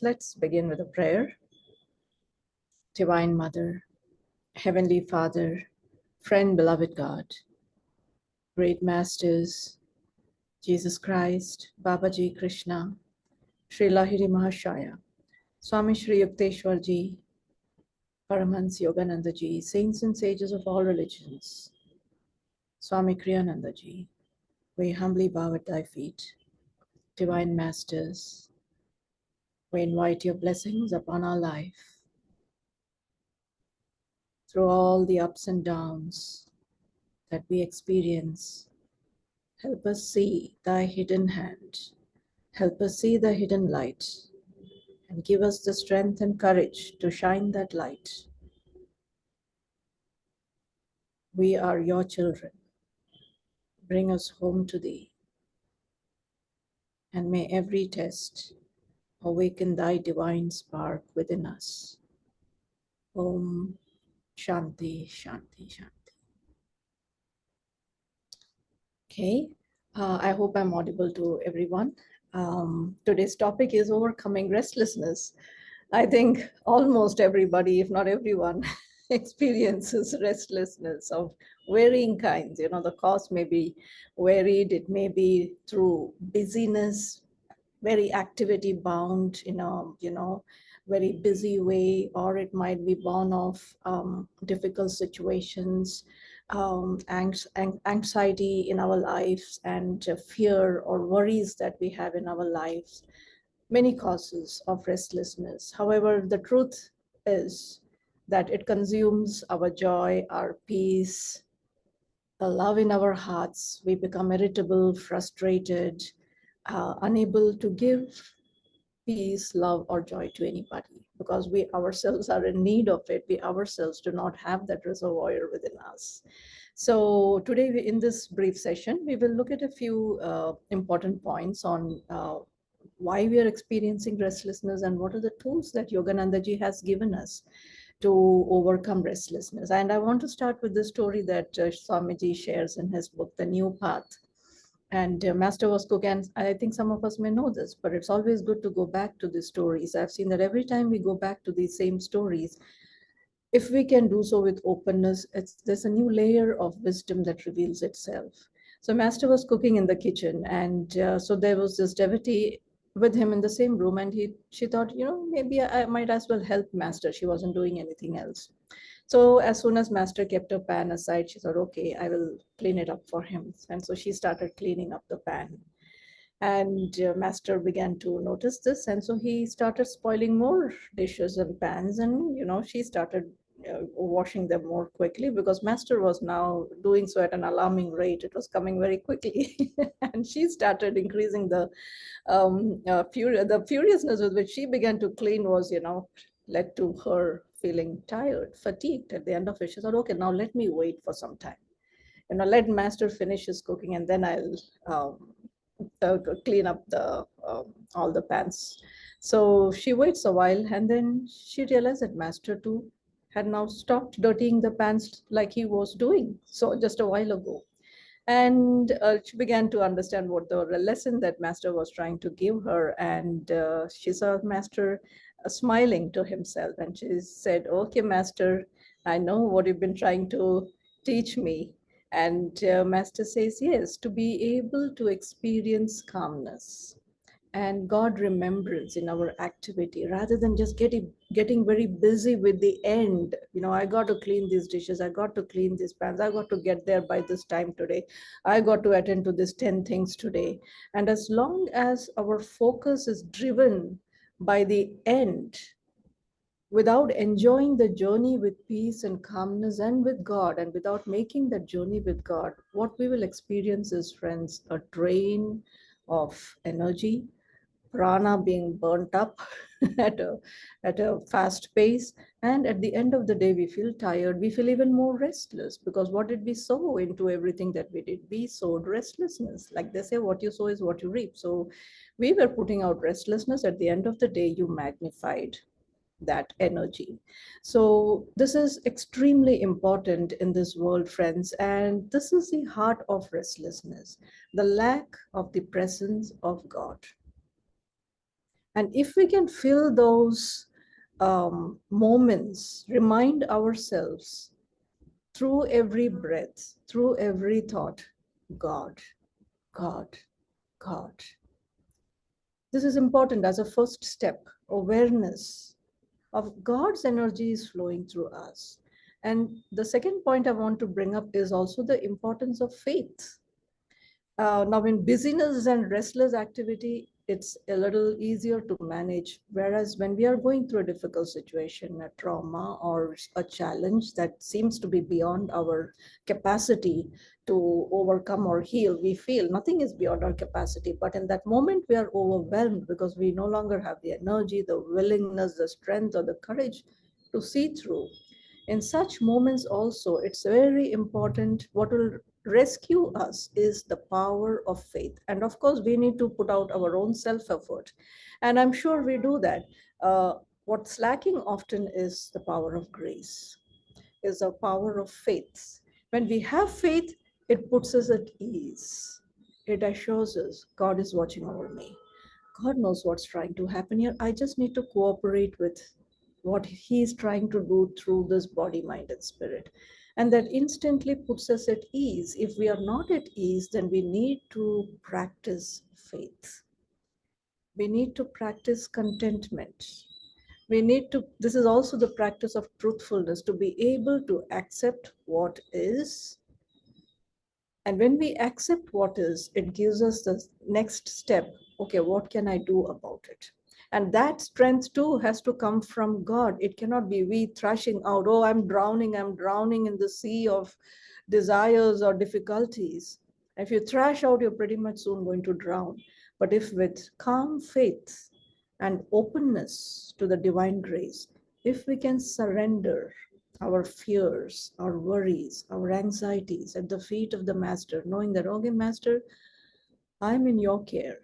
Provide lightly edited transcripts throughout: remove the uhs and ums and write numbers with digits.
Let's begin with a prayer. Divine Mother, Heavenly Father, friend, beloved God, great masters, Jesus Christ, Babaji Krishna, Sri Lahiri Mahashaya, Swami Sri Yukteswar Ji, Paramhansa Yogananda Ji, saints and sages of all religions, Swami Kriyananda Ji, we humbly bow at thy feet. Divine Masters, we invite your blessings upon our life. Through all the ups and downs that we experience, help us see thy hidden hand. Help us see the hidden light and give us the strength and courage to shine that light. We are your children. Bring us home to thee. And may every test awaken thy divine spark within us. Om Shanti, Shanti, Shanti. Okay, I hope I'm audible to everyone. Today's topic is overcoming restlessness. I think almost everybody, if not everyone, experiences restlessness of varying kinds. You know, the cause may be varied. It may be through busyness, very activity bound in a, very busy way, or it might be born of difficult situations, anxiety in our lives, and fear or worries that we have in our lives. Many causes of restlessness. However, the truth is that it consumes our joy, our peace, the love in our hearts. We become irritable, frustrated, unable to give peace, love, or joy to anybody because we ourselves are in need of it. We ourselves do not have that reservoir within us. So today in this brief session, we will look at a few important points on why we are experiencing restlessness and what are the tools that Yogananda ji has given us to overcome restlessness. And I want to start with the story that Swamiji shares in his book, The New Path. And Master was cooking, and I think some of us may know this, but it's always good to go back to these stories. I've seen that every time we go back to these same stories, if we can do so with openness, there's a new layer of wisdom that reveals itself. So Master was cooking in the kitchen, and so there was this devotee with him in the same room, and she thought, maybe I might as well help Master. She wasn't doing anything else. So as soon as Master kept her pan aside, she thought, okay, I will clean it up for him. And so she started cleaning up the pan. And Master began to notice this. And so he started spoiling more dishes and pans. And, she started washing them more quickly because Master was now doing so at an alarming rate. It was coming very quickly. And she started increasing the furiousness with which she began to clean was, led to her feeling tired, fatigued. At the end of it, she thought, okay, now let me wait for some time. Let Master finish his cooking and then I'll clean up all the pans. So she waits a while and then she realized that Master too had now stopped dirtying the pans like he was doing so just a while ago. And she began to understand what the lesson that Master was trying to give her. And she saw Master smiling to himself. And she said, okay, Master, I know what you've been trying to teach me. And Master says, yes, to be able to experience calmness and God remembrance in our activity rather than just getting very busy with the end. I got to clean these dishes, I got to clean these pans, I got to get there by this time today, I got to attend to these 10 things today. And as long as our focus is driven by the end, without enjoying the journey with peace and calmness and with God, and without making that journey with God, what we will experience is, friends, a drain of energy, prana being burnt up at a fast pace. And at the end of the day, we feel tired. We feel even more restless because what did we sow into everything that we did? We sowed restlessness. Like they say, what you sow is what you reap. So we were putting out restlessness. At the end of the day, you magnified that energy. So this is extremely important in this world, friends. And this is the heart of restlessness, the lack of the presence of God. And if we can fill those moments, remind ourselves through every breath, through every thought, God, God, God. This is important as a first step. Awareness of God's energy is flowing through us. And the second point I want to bring up is also the importance of faith. Now, in busyness and restless activity, it's a little easier to manage. Whereas when we are going through a difficult situation, a trauma, or a challenge that seems to be beyond our capacity to overcome or heal, we feel nothing is beyond our capacity. But in that moment, we are overwhelmed because we no longer have the energy, the willingness, the strength, or the courage to see through. In such moments also, it's very important. What will rescue us is the power of faith. And of course, we need to put out our own self-effort. And I'm sure we do that. What's lacking often is the power of grace, is the power of faith. When we have faith, it puts us at ease. It assures us God is watching over me. God knows what's trying to happen here. I just need to cooperate with what He's trying to do through this body, mind, and spirit. And that instantly puts us at ease. If we are not at ease, then we need to practice faith. We need to practice contentment. We need to, this is also the practice of truthfulness, to be able to accept what is. And when we accept what is, it gives us the next step. Okay, what can I do about it? And that strength too has to come from God. It cannot be we thrashing out, oh, I'm drowning in the sea of desires or difficulties. If you thrash out, you're pretty much soon going to drown. But if with calm faith and openness to the divine grace, if we can surrender our fears, our worries, our anxieties at the feet of the Master, knowing that, okay, Master, I'm in your care.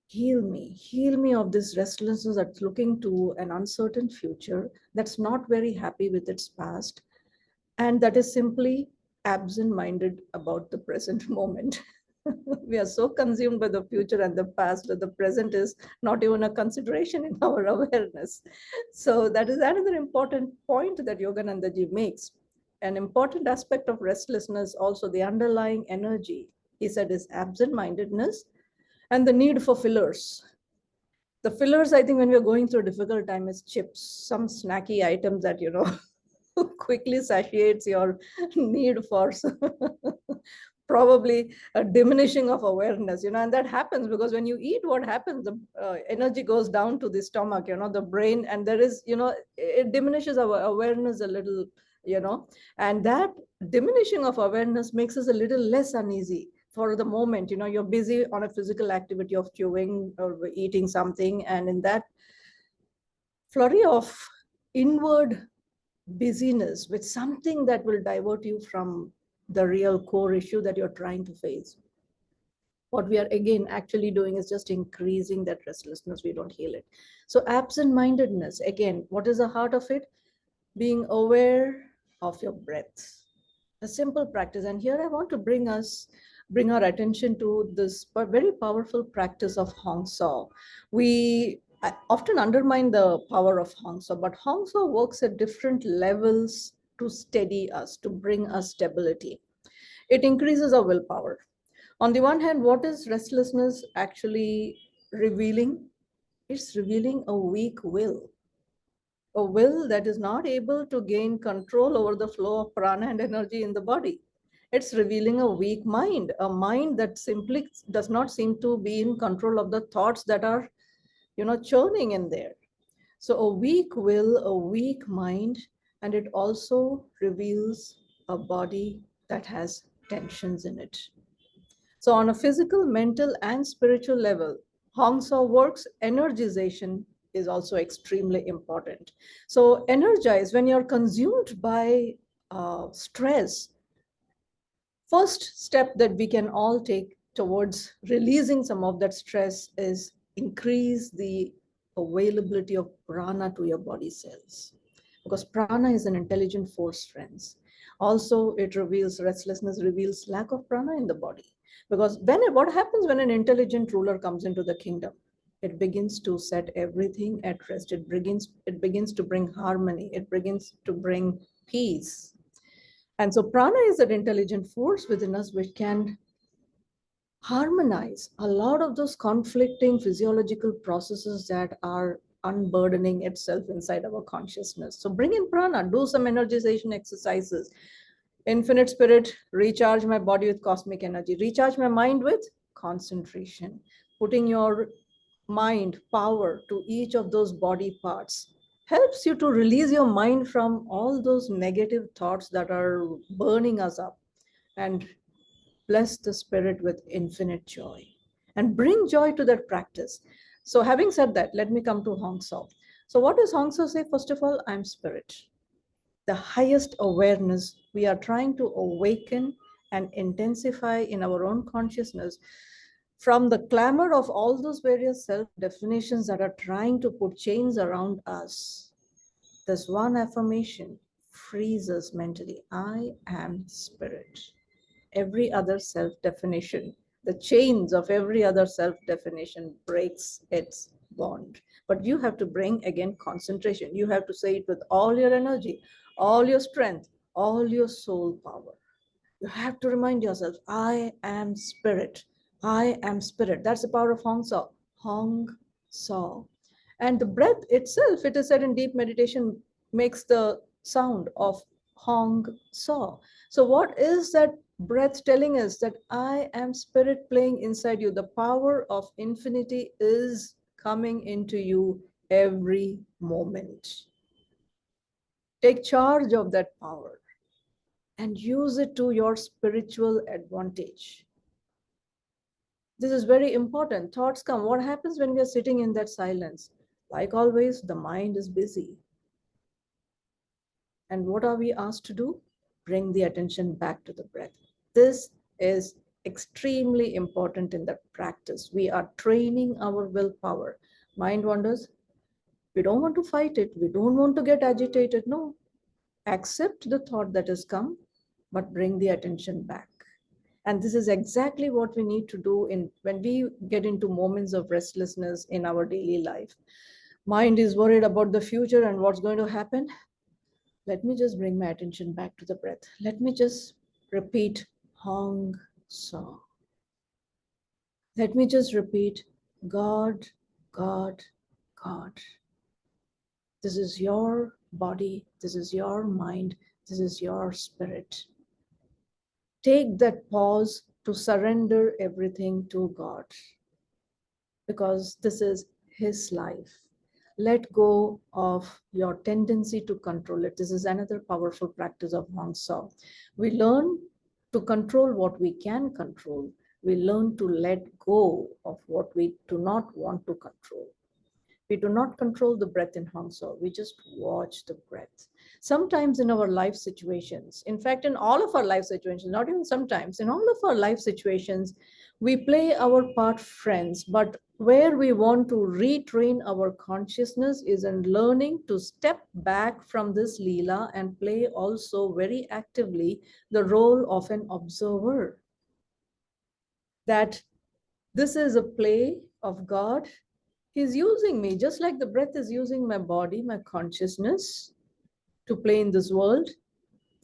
Heal me of this restlessness that's looking to an uncertain future, that's not very happy with its past, and that is simply absent-minded about the present moment. We are so consumed by the future and the past that the present is not even a consideration in our awareness. So that is another important point that Yogananda ji makes. An important aspect of restlessness, also the underlying energy, he said, is absent-mindedness and the need for fillers. The fillers, I think, when we're going through a difficult time, is chips, some snacky items that, quickly satiates your need for probably a diminishing of awareness, and that happens because when you eat, what happens? The energy goes down to the stomach, the brain, and there is, it diminishes our awareness a little, and that diminishing of awareness makes us a little less uneasy for the moment. You're busy on a physical activity of chewing or eating something, and in that flurry of inward busyness with something that will divert you from the real core issue that you're trying to face, what we are again actually doing is just increasing that restlessness. We don't heal it. So absent-mindedness, again, what is the heart of it? Being aware of your breath, a simple practice. And here I want to bring our attention to this very powerful practice of Hong-Sau. I often undermine the power of Hong-Sau, but Hong-Sau works at different levels to steady us, to bring us stability. It increases our willpower. On the one hand, what is restlessness actually revealing? It's revealing a weak will, a will that is not able to gain control over the flow of prana and energy in the body. It's revealing a weak mind, a mind that simply does not seem to be in control of the thoughts that are, churning in there. So a weak will, a weak mind, and it also reveals a body that has tensions in it. So on a physical, mental, and spiritual level, Hong-Sau works, energization is also extremely important. So energize, when you're consumed by stress, first step that we can all take towards releasing some of that stress is increase the availability of prana to your body cells. Because prana is an intelligent force, friends. Also, it reveals restlessness, reveals lack of prana in the body. Because what happens when an intelligent ruler comes into the kingdom? it begins to set everything at rest. It begins to bring harmony. It begins to bring peace. And so prana is that intelligent force within us which can harmonize a lot of those conflicting physiological processes that are unburdening itself inside our consciousness. So bring in prana, do some energization exercises. Infinite spirit, recharge my body with cosmic energy, recharge my mind with concentration, putting your mind power to each of those body parts helps you to release your mind from all those negative thoughts that are burning us up, and bless the spirit with infinite joy and bring joy to that practice. So having said that, let me come to Hong-Sau. So what does Hong-Sau say? First of all, I'm spirit, the highest awareness we are trying to awaken and intensify in our own consciousness from the clamor of all those various self definitions that are trying to put chains around us. This one affirmation frees us mentally. I am spirit. Every other self definition, the chains of every other self definition breaks its bond. But you have to bring again concentration. You have to say it with all your energy, all your strength, all your soul power. You have to remind yourself, I am spirit. I am spirit. That's the power of Hong-Sau. Hong-Sau. And the breath itself, it is said in deep meditation, makes the sound of Hong-Sau. So what is that breath telling us? That I am spirit playing inside you. The power of infinity is coming into you every moment. Take charge of that power and use it to your spiritual advantage. This is very important. Thoughts come. What happens when we are sitting in that silence? Like always, the mind is busy. And what are we asked to do? Bring the attention back to the breath. This is extremely important in that practice. We are training our willpower. Mind wanders. We don't want to fight it. We don't want to get agitated. No. Accept the thought that has come, but bring the attention back. And this is exactly what we need to do when we get into moments of restlessness in our daily life. Mind is worried about the future and what's going to happen. Let me just bring my attention back to the breath. Let me just repeat Hong-Sau. Let me just repeat God, God, God. This is your body. This is your mind. This is your spirit. Take that pause to surrender everything to God, because this is His life. Let go of your tendency to control it. This is another powerful practice of Hong-Sau. We learn to control what we can control. We learn to let go of what we do not want to control. We do not control the breath in Hong-Sau. We just watch the breath. Sometimes in our life situations, in fact, in all of our life situations, not even sometimes, in all of our life situations, we play our part friends, but where we want to retrain our consciousness is in learning to step back from this Leela and play also very actively the role of an observer. That this is a play of God. He's using me, just like the breath is using my body, my consciousness to play in this world.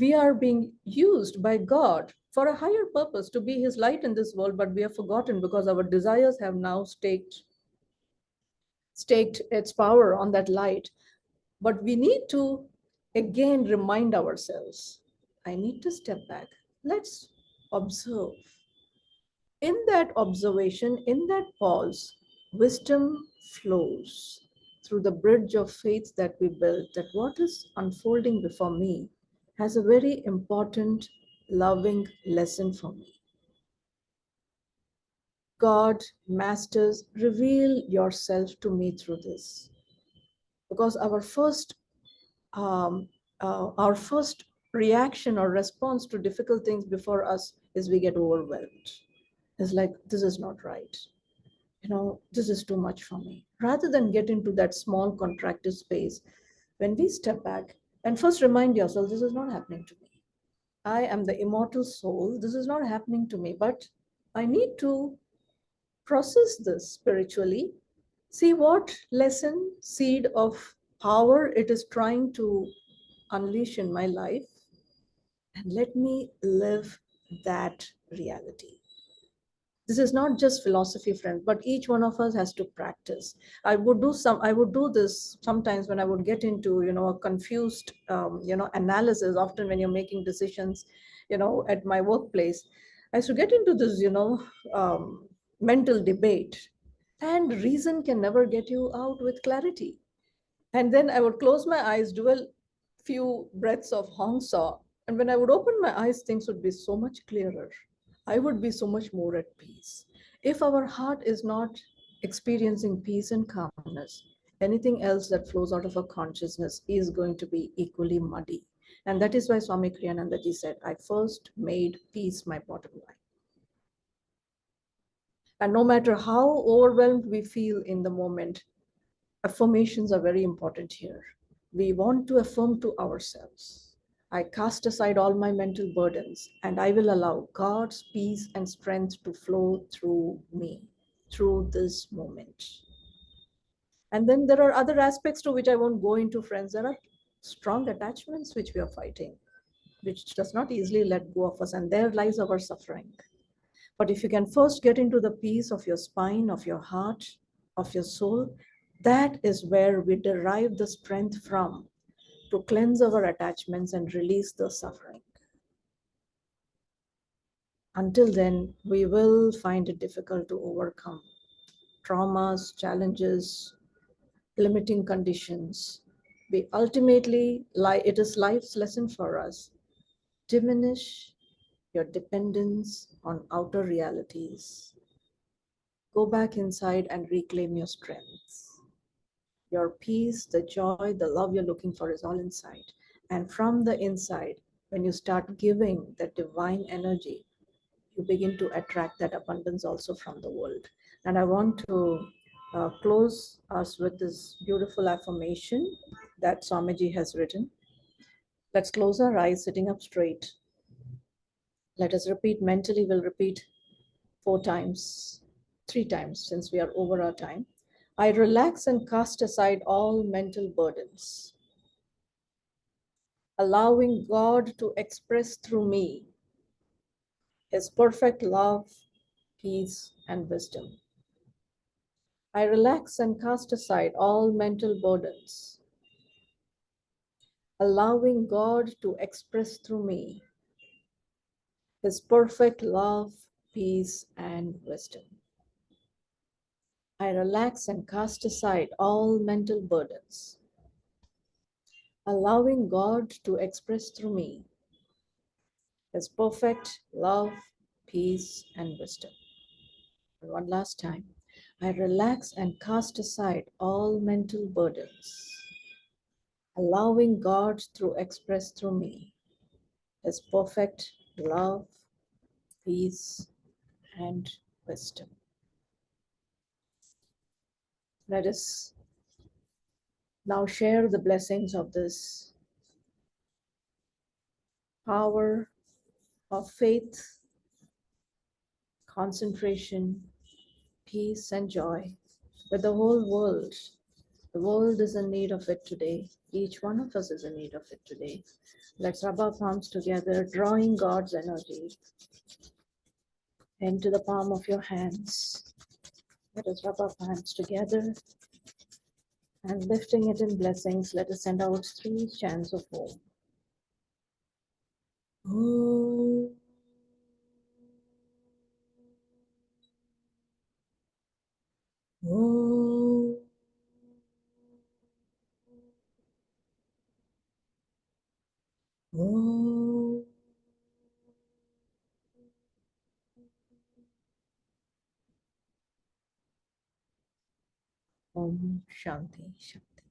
We are being used by God for a higher purpose, to be His light in this world, but we have forgotten because our desires have now staked its power on that light. But we need to again remind ourselves, I need to step back. Let's observe. In that observation, in that pause, wisdom flows through the bridge of faith that we built, that what is unfolding before me has a very important, loving lesson for me. God, masters, reveal yourself to me through this. Because our first reaction or response to difficult things before us is we get overwhelmed. It's like, this is not right. This is too much for me. Rather than get into that small contracted space, when we step back and first remind yourself, this is not happening to me. I am the immortal soul. This is not happening to me, but I need to process this spiritually See what lesson, seed of power it is trying to unleash in my life, and let me live that reality. This is not just philosophy, friend, but each one of us has to practice. I would do this sometimes when I would get into, a confused, analysis. Often when you're making decisions, at my workplace, I used to get into this, mental debate, and reason can never get you out with clarity. And then I would close my eyes, do a few breaths of Hong-Sau, and when I would open my eyes, things would be so much clearer. I would be so much more at peace. If our heart is not experiencing peace and calmness, anything else that flows out of our consciousness is going to be equally muddy. And that is why Swami Kriyananda ji said, I first made peace my bottom line. And no matter how overwhelmed we feel in the moment, affirmations are very important here. We want to affirm to ourselves, I cast aside all my mental burdens and I will allow God's peace and strength to flow through me, through this moment. And then there are other aspects to which I won't go into, friends. There are strong attachments which we are fighting, which does not easily let go of us, and there lies our suffering. But if you can first get into the peace of your spine, of your heart, of your soul, that is where we derive the strength from to cleanse our attachments and release the suffering. Until then, we will find it difficult to overcome traumas, challenges, limiting conditions. We ultimately, it is life's lesson for us. Diminish your dependence on outer realities. Go back inside and reclaim your strengths. Your peace, the joy, the love you're looking for is all inside. And from the inside, when you start giving that divine energy, you begin to attract that abundance also from the world. And I want to close us with this beautiful affirmation that Swamiji has written. Let's close our eyes, sitting up straight. Let us repeat mentally, we'll repeat 4 times, 3 times, since we are over our time. I relax and cast aside all mental burdens, allowing God to express through me His perfect love, peace, and wisdom. I relax and cast aside all mental burdens, allowing God to express through me His perfect love, peace, and wisdom. I relax and cast aside all mental burdens, allowing God to express through me His perfect love, peace, and wisdom. And one last time, I relax and cast aside all mental burdens, allowing God to express through me His perfect love, peace, and wisdom. Let us now share the blessings of this power of faith, concentration, peace, and joy with the whole world. The world is in need of it today. Each one of us is in need of it today. Let's rub our palms together, drawing God's energy into the palm of your hands. Let us rub our hands together and lifting it in blessings. Let us send out 3 chants of Om. Om. Om. Om. Om Shanti Shanti.